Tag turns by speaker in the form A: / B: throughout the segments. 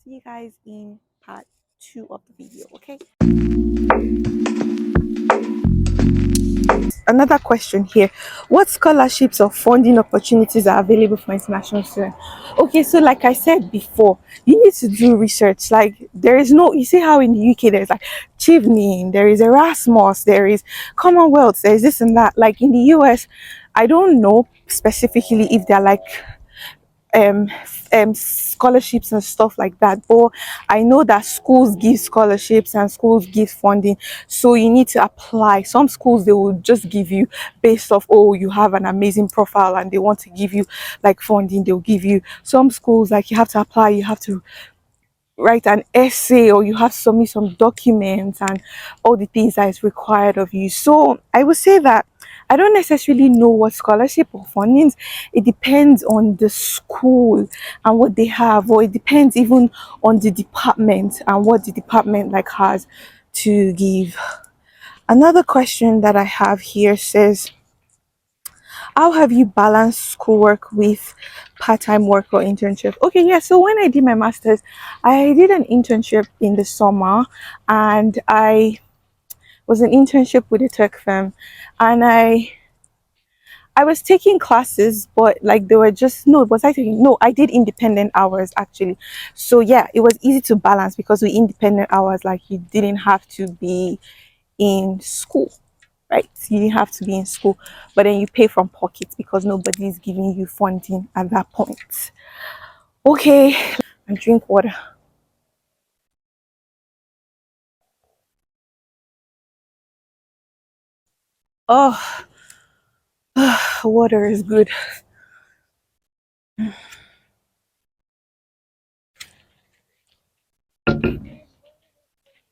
A: see you guys in part 2 of the video. Okay. Another question here: what scholarships or funding opportunities are available for international students? Okay, so like I said before, you need to do research. Like, there is no, you see how in the UK there's like Chevening, there is Erasmus, there is Commonwealth, there is this and that. Like in the US, I don't know specifically if they're like scholarships and stuff like that, but I know that schools give scholarships and schools give funding, so you need to apply. Some schools, they will just give you based off, oh, you have an amazing profile and they want to give you like funding, they'll give you. Some schools, like, you have to apply, you have to write an essay, or you have to submit some documents and all the things that is required of you. So I would say that I don't necessarily know what scholarship or fundings. It depends on the school and what they have, or it depends even on the department and what the department like has to give. Another question that I have here says, how have you balanced schoolwork with part-time work or internship? Okay, yeah. So when I did my master's, I did an internship in the summer, and I was an internship with a tech firm, and I was taking classes, but like they were just, no, was I taking? No, I did independent hours actually. So yeah, it was easy to balance because with independent hours, like, you didn't have to be in school, right? You didn't have to be in school, but then you pay from pocket because nobody is giving you funding at that point. Okay, and drink water. Oh, water is good.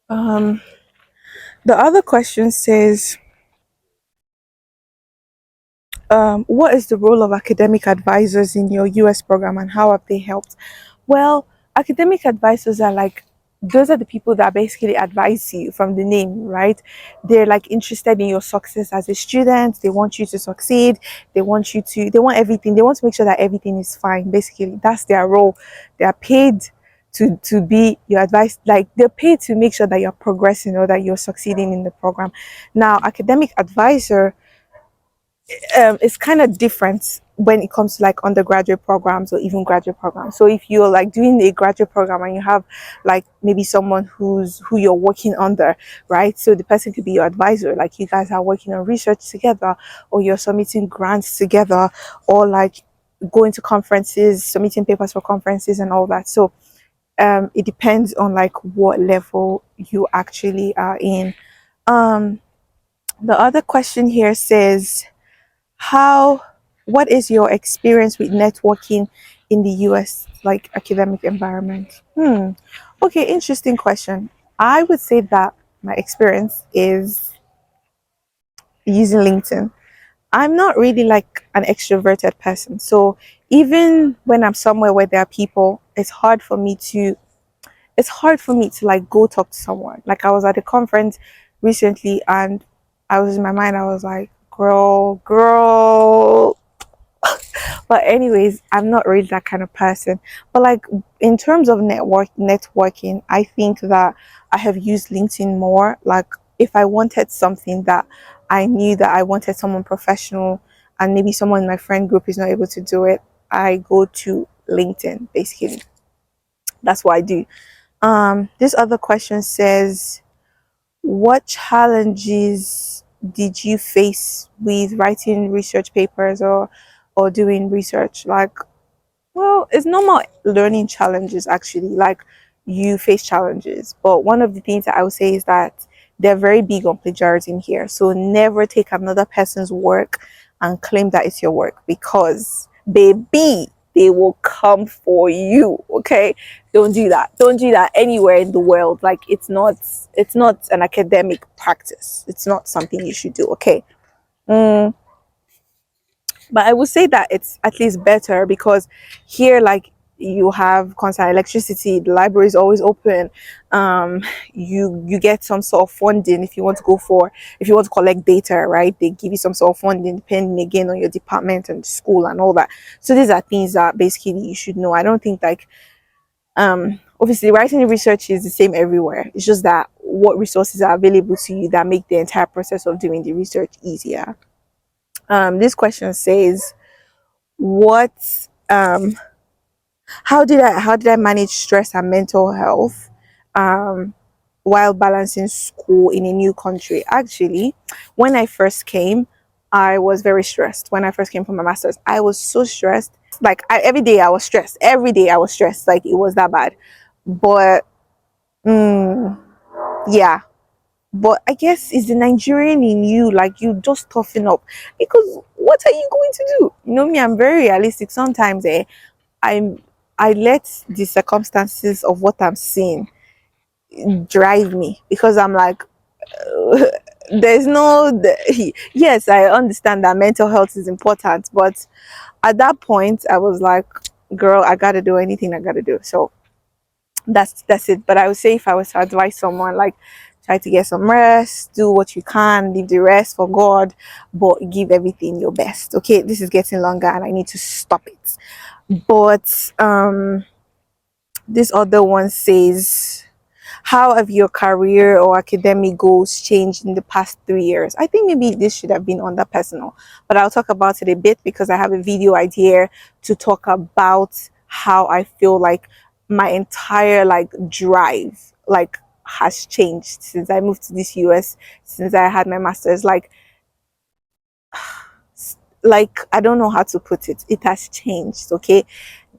A: Um, the other question says, what is the role of academic advisors in your US program and how have they helped? Well, academic advisors are like, those are the people that basically advise you from the name, right? They're like interested in your success as a student. They want you to succeed. They want everything. They want to make sure that everything is fine. Basically, that's their role. They are paid to be your advice. Like, they're paid to make sure that you're progressing or that you're succeeding in the program. Now, academic advisor, it's kind of different when it comes to like undergraduate programs or even graduate programs. So if you're like doing a graduate program and you have like maybe someone who you're working under, right? So the person could be your advisor, like you guys are working on research together, or you're submitting grants together, or like going to conferences, submitting papers for conferences and all that. So it depends on like what level you actually are in. um the other question here says, how what is your experience with networking in the US like academic environment? Okay, interesting question. I would say that my experience is using LinkedIn. I'm not really like an extroverted person, so even when I'm somewhere where there are people, it's hard for me to like go talk to someone. Like, I was at a conference recently, and I was in my mind, I was like, girl. But anyways, I'm not really that kind of person. But like, in terms of networking, I think that I have used LinkedIn more. Like, if I wanted something that I knew that I wanted someone professional, and maybe someone in my friend group is not able to do it, I go to LinkedIn basically. That's what I do. This other question says, what challenges did you face with writing research papers or doing research? Like, well, it's normal learning challenges actually. Like, you face challenges, but one of the things that I would say is that they're very big on plagiarism here. So never take another person's work and claim that it's your work, because baby, they will come for you. Okay, don't do that. Don't do that anywhere in the world. Like, it's not an academic practice. It's not something you should do. Okay. Mm, but I would say that it's at least better because here, like, you have constant electricity, the library is always open. You get some sort of funding if you want to collect data, right? They give you some sort of funding depending again on your department and school and all that. So these are things that basically you should know. I don't think like obviously writing the research is the same everywhere. It's just that what resources are available to you that make the entire process of doing the research easier. This question says, what um how did I manage stress and mental health um while balancing school in a new country? Actually, when I first came, I was very stressed. When I first came from my master's, I was so stressed. Like every day I was stressed. Every day I was stressed. Like it was that bad. But mm, yeah. But I guess it's the Nigerian in you. Like you just toughen up because what are you going to do? You know me. I'm very realistic. Sometimes, I'm I let the circumstances of what I'm seeing drive me because I'm like, there's no yes, I understand that mental health is important, but at that point I was like, girl, I gotta do anything I gotta do. So that's it. But I would say if I was to advise someone, like, try to get some rest, do what you can, leave the rest for God, but give everything your best. Okay, this is getting longer and I need to stop it. But this other one says, how have your career or academic goals changed in the past 3 years? I think maybe this should have been on that personal, but I'll talk about it a bit because I have a video idea to talk about how I feel like my entire like drive like has changed since I moved to this US, since I had my master's. Like I don't know how to put it. It has changed, okay?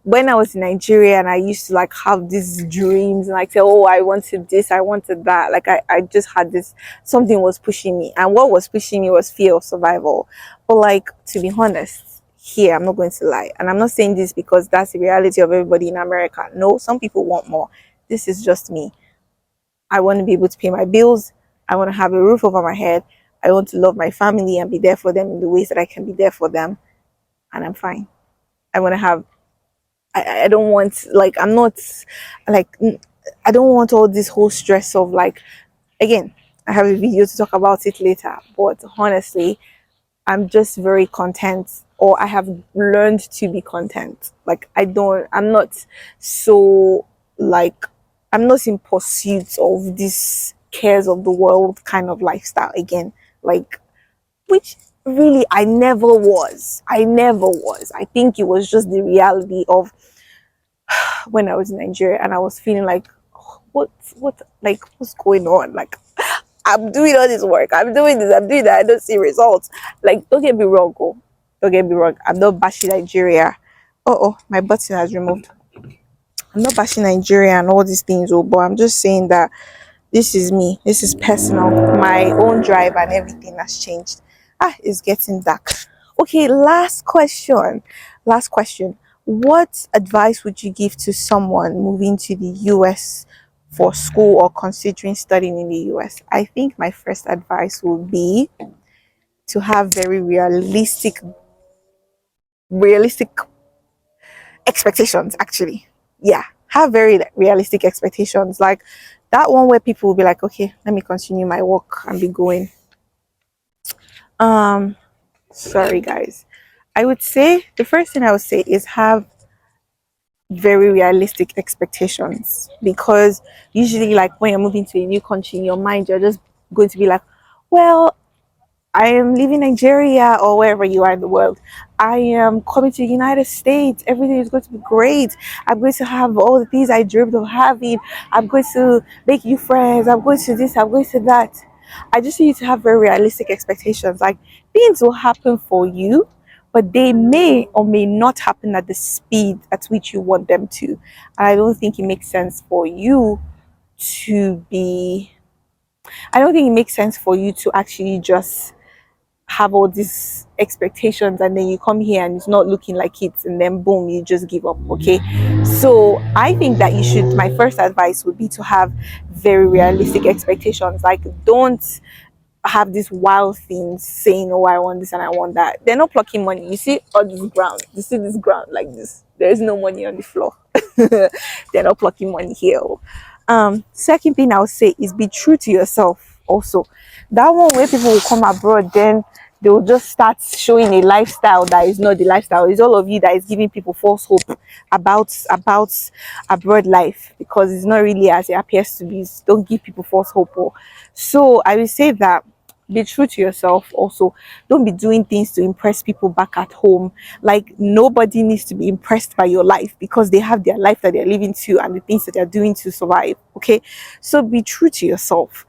A: When I was in Nigeria and I used to like have these dreams and like say, oh, I wanted this, I wanted that. Like I just had this, something was pushing me. And what was pushing me was fear of survival. But like, to be honest, here, I'm not going to lie. And I'm not saying this because that's the reality of everybody in America. No, some people want more. This is just me. I want to be able to pay my bills. I want to have a roof over my head. I want to love my family and be there for them in the ways that I can be there for them. And I'm fine. I want to have I don't want like I'm not like I don't want all this whole stress of like, again, I have a video to talk about it later, but honestly I'm just very content, or I have learned to be content. Like I'm not so like I'm not in pursuit of this cares of the world kind of lifestyle again, like, which really I never was. I think it was just the reality of when I was in Nigeria and I was feeling like, what, like, what's going on? Like, I'm doing all this work, I'm doing this, I'm doing that, I don't see results. Like, don't get me wrong, don't get me wrong, I'm not bashing Nigeria. Oh, my button has removed. I'm not bashing Nigeria and all these things, but I'm just saying that this is me. This is personal. My own drive and everything has changed. It's getting dark. Okay, last question. Last question. What advice would you give to someone moving to the US for school or considering studying in the US? I think my first advice would be to have very realistic expectations, actually. Yeah, have very realistic expectations. Like that one where people will be like, okay, let me continue my work and be going. Um, Sorry guys. I would say the first thing I would say is have very realistic expectations, because usually like when you're moving to a new country in your mind you're just going to be like, well, I am leaving Nigeria or wherever you are in the world. I am coming to the United States. Everything is going to be great. I'm going to have all the things I dreamed of having. I'm going to make new friends. I'm going to this. I'm going to that. I just need you to have very realistic expectations. Like, things will happen for you, but they may or may not happen at the speed at which you want them to. And I don't think it makes sense for you to be. I don't think it makes sense for you to actually just have all these expectations and then you come here and it's not looking like it, and then boom, you just give up. Okay, so I think that you should, my first advice would be to have very realistic expectations. Like, don't have these wild things saying, oh, I want this and I want that. They're not plucking money. You see all this ground, you see this ground like this, there is no money on the floor. They're not plucking money here. Second thing I would say is be true to yourself also. That one where people will come abroad, then they will just start showing a lifestyle that is not the lifestyle. It's all of you that is giving people false hope about abroad life, because it's not really as it appears to be. Don't give people false hope. So I will say that be true to yourself. Also, don't be doing things to impress people back at home. Like, nobody needs to be impressed by your life, because they have their life that they're living to and the things that they're doing to survive. Okay, so be true to yourself.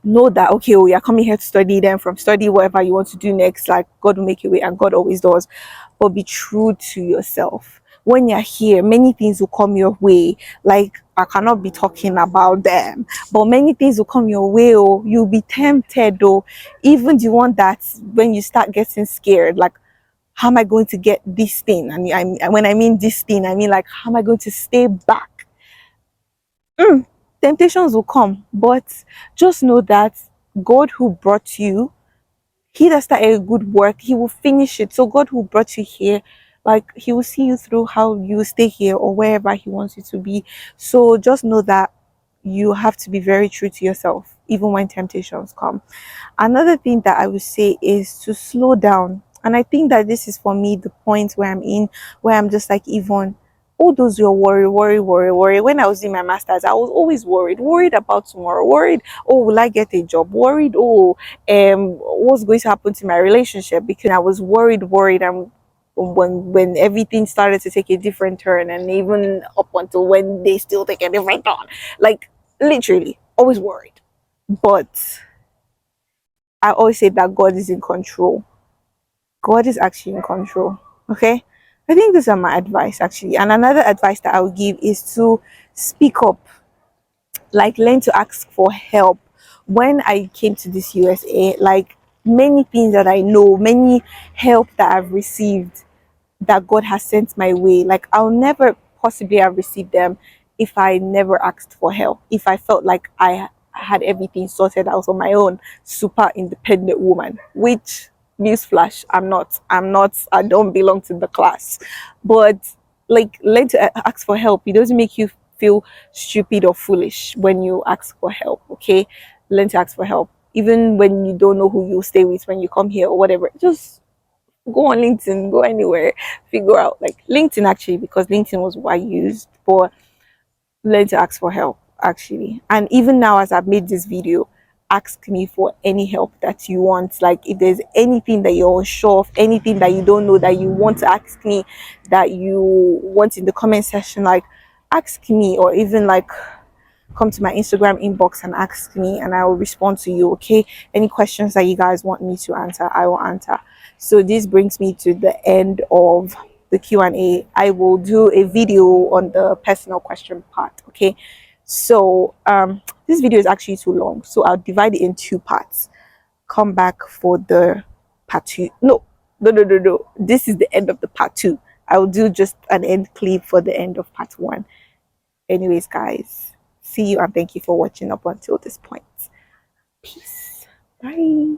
A: Know that, okay, oh, you're coming here to study, then from study whatever you want to do next, like, God will make a way, and God always does. But be true to yourself. When you're here, many things will come your way. Like, I cannot be talking about them, but many things will come your way. Oh, you'll be tempted, though. Even the one that, when you start getting scared, like, how am I going to get this thing? When I mean this thing, I mean, like, how am I going to stay back? Temptations will come, but just know that God who brought you, he that started a good work, he will finish it. So God who brought you here, like, he will see you through how you stay here or wherever he wants you to be. So just know that you have to be very true to yourself, even when temptations come. Another thing that I would say is to slow down. And I think that this is for me the point where I'm in, where I'm just like, even all those your worry. When I was in my masters, I was always worried about tomorrow, worried, oh, will I get a job? Worried, oh, what's going to happen to my relationship? Because I was worried, and when everything started to take a different turn, and even up until when they still take a different turn, like, literally always worried. But I always say that God is in control. God is actually in control. Okay. I think these are my advice actually. And another advice that I would give is to speak up, like, learn to ask for help. When I came to this USA, like, many things that I know, many help that I've received, that God has sent my way, like, I'll never possibly have received them if I never asked for help. If I felt like I had everything sorted out on my own, super independent woman, which, newsflash, I'm not. I don't belong to the class. But, like, learn to ask for help. It doesn't make you feel stupid or foolish when you ask for help. Okay, learn to ask for help. Even when you don't know who you stay with when you come here or whatever, just go on LinkedIn, go anywhere, figure out, like, LinkedIn actually, because LinkedIn was what I used, but learn to ask for help actually. And even now, as I've made this video, ask me for any help that you want. Like, if there's anything that you're unsure of, anything that you don't know that you want to ask me, that you want in the comment section, like, ask me. Or even, like, come to my Instagram inbox and ask me, and I will respond to you. Okay, any questions that you guys want me to answer, I will answer. So this brings me to the end of the Q&A. I will do a video on the personal question part. Okay, so this video is actually too long, so I'll divide it in two parts. Come back for the part two. No, this is the end of the part two. I'll do just an end clip for the end of part one. Anyways, guys, see you, and thank you for watching up until this point. Peace. Bye.